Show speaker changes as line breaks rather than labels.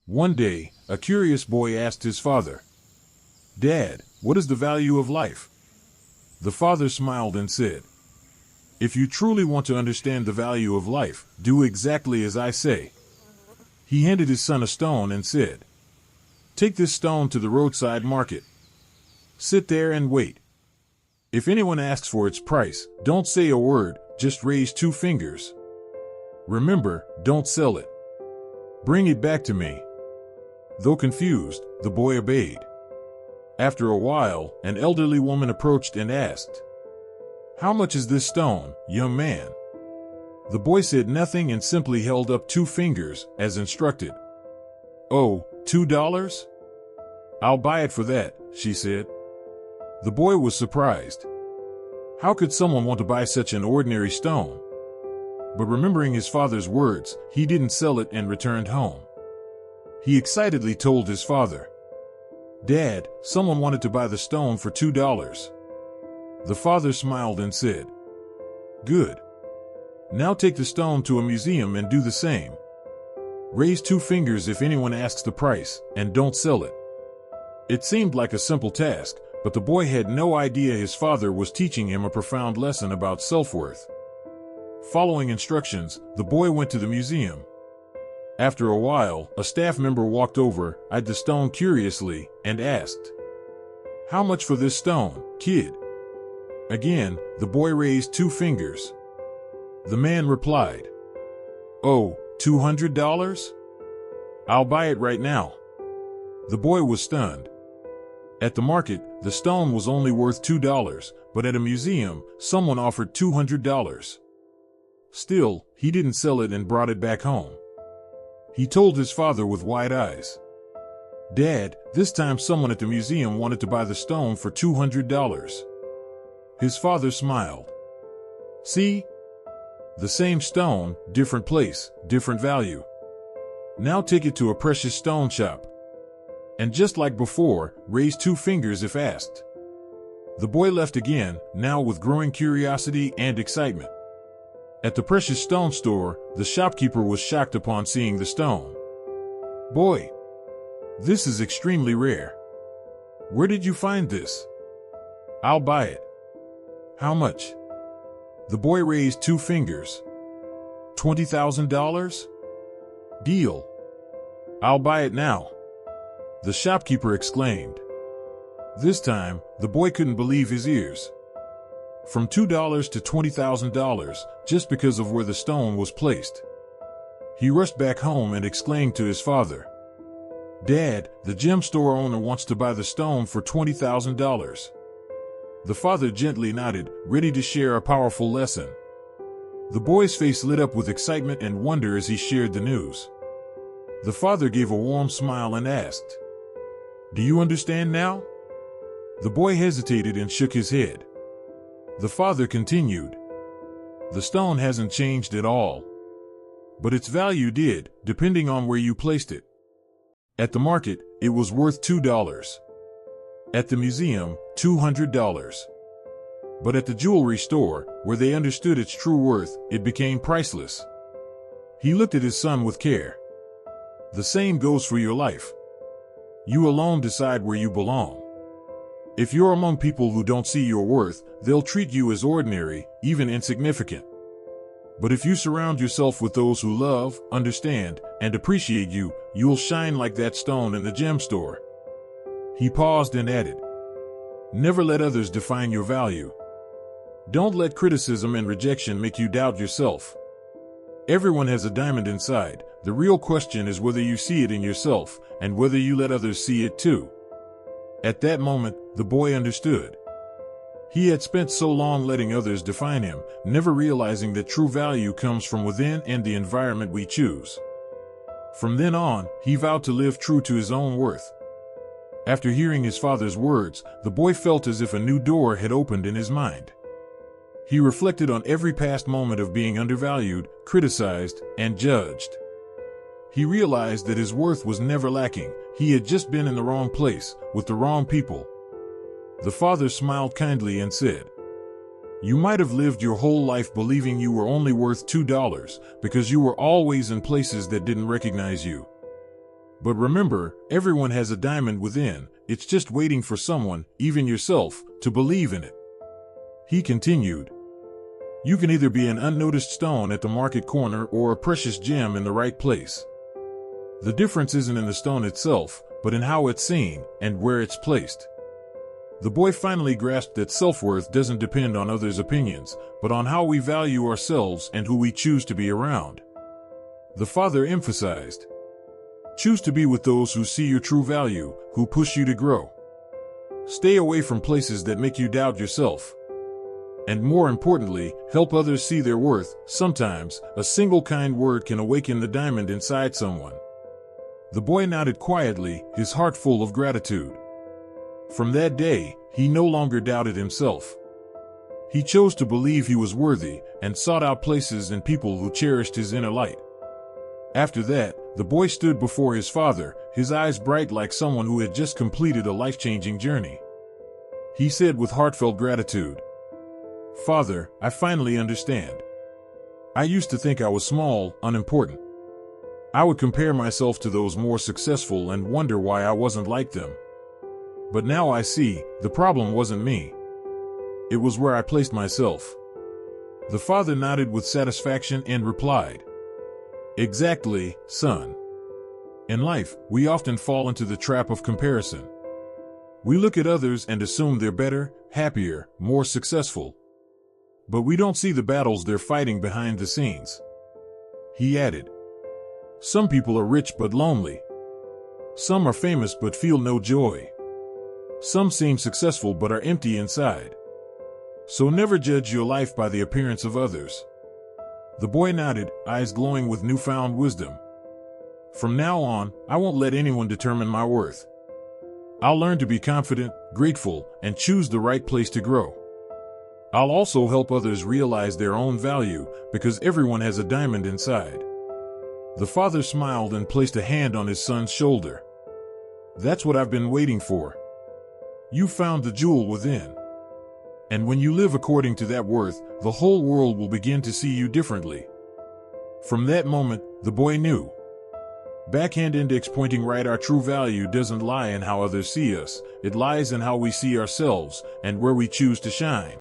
One day, a curious boy asked his father, "Dad, what is the value of life?" The father smiled and said, "If you truly want to understand the value of life, do exactly as I say." He handed his son a stone and said, "Take this stone to the roadside market. Sit there and wait. If anyone asks for its price, don't say a word, just raise two fingers. Remember, don't sell it. Bring it back to me." Though confused, the boy obeyed. After a while, an elderly woman approached and asked, "How much is this stone, young man?" The boy said nothing and simply held up two fingers, as instructed. "Oh, $2? I'll buy it for that," she said. The boy was surprised. How could someone want to buy such an ordinary stone? But remembering his father's words, he didn't sell it and returned home. He excitedly told his father, "Dad, someone wanted to buy the stone for $2. The father smiled and said, "Good. Now take the stone to a museum and do the same. Raise two fingers if anyone asks the price, and don't sell it." It seemed like a simple task, but the boy had no idea his father was teaching him a profound lesson about self-worth. Following instructions, the boy went to the museum. After a while, a staff member walked over, eyed the stone curiously, and asked, "How much for this stone, kid?" Again, the boy raised two fingers. The man replied, "Oh, $200? I'll buy it right now." The boy was stunned. At the market, the stone was only worth $2, but at a museum, someone offered $200. Still, he didn't sell it and brought it back home. He told his father with wide eyes, "Dad, this time someone at the museum wanted to buy the stone for $200. His father smiled. "See? The same stone, different place, different value. Now take it to a precious stone shop. And just like before, raise two fingers if asked." The boy left again, now with growing curiosity and excitement. At the precious stone store, the shopkeeper was shocked upon seeing the stone. "Boy, this is extremely rare. Where did you find this?" "I'll buy it." "How much?" The boy raised two fingers. $20,000? Deal. I'll buy it now," the shopkeeper exclaimed. This time, the boy couldn't believe his ears. From $2 to $20,000, just because of where the stone was placed. He rushed back home and exclaimed to his father, "Dad, the gem store owner wants to buy the stone for $20,000. The father gently nodded, ready to share a powerful lesson. The boy's face lit up with excitement and wonder as he shared the news. The father gave a warm smile and asked, "Do you understand now?" The boy hesitated and shook his head. The father continued, "The stone hasn't changed at all. But its value did, depending on where you placed it. At the market, it was worth $2. At the museum, $200. But at the jewelry store, where they understood its true worth, it became priceless." He looked at his son with care. The same goes for your life. You alone decide where you belong. If you're among people who don't see your worth, they'll treat you as ordinary, even insignificant. But if you surround yourself with those who love, understand, and appreciate you, you'll shine like that stone in the gem store. He paused and added, "Never let others define your value. Don't let criticism and rejection make you doubt yourself. Everyone has a diamond inside. The real question is whether you see it in yourself, and whether you let others see it too." At that moment, the boy understood. He had spent so long letting others define him, never realizing that true value comes from within and the environment we choose. From then on, he vowed to live true to his own worth. After hearing his father's words, the boy felt as if a new door had opened in his mind. He reflected on every past moment of being undervalued, criticized, and judged. He realized that his worth was never lacking. He had just been in the wrong place, with the wrong people. The father smiled kindly and said, "You might have lived your whole life believing you were only worth $2 because you were always in places that didn't recognize you. But remember, everyone has a diamond within, it's just waiting for someone, even yourself, to believe in it. He continued, you can either be an unnoticed stone at the market corner or a precious gem in the right place. The difference isn't in the stone itself, but in how it's seen and where it's placed. The boy finally grasped that self-worth doesn't depend on others' opinions, but on how we value ourselves and who we choose to be around. The father emphasized, choose to be with those who see your true value, who push you to grow. Stay away from places that make you doubt yourself. And more importantly, help others see their worth. Sometimes, a single kind word can awaken the diamond inside someone. The boy nodded quietly, his heart full of gratitude. From that day, he no longer doubted himself. He chose to believe he was worthy and sought out places and people who cherished his inner light. After that, the boy stood before his father, his eyes bright like someone who had just completed a life-changing journey. He said with heartfelt gratitude, Father, I finally understand. I used to think I was small, unimportant. I would compare myself to those more successful and wonder why I wasn't like them. But now I see, the problem wasn't me. It was where I placed myself. The father nodded with satisfaction and replied, exactly, son. In life, we often fall into the trap of comparison. We look at others and assume they're better, happier, more successful. But we don't see the battles they're fighting behind the scenes. He added, some people are rich but lonely. Some are famous but feel no joy. Some seem successful but are empty inside. So never judge your life by the appearance of others. The boy nodded, eyes glowing with newfound wisdom. From now on, I won't let anyone determine my worth. I'll learn to be confident, grateful, and choose the right place to grow. I'll also help others realize their own value, because everyone has a diamond inside. The father smiled and placed a hand on his son's shoulder. That's what I've been waiting for. You found the jewel within. And when you live according to that worth, the whole world will begin to see you differently. From that moment, the boy knew. Backhand index pointing right, our true value doesn't lie in how others see us, it lies in how we see ourselves and where we choose to shine.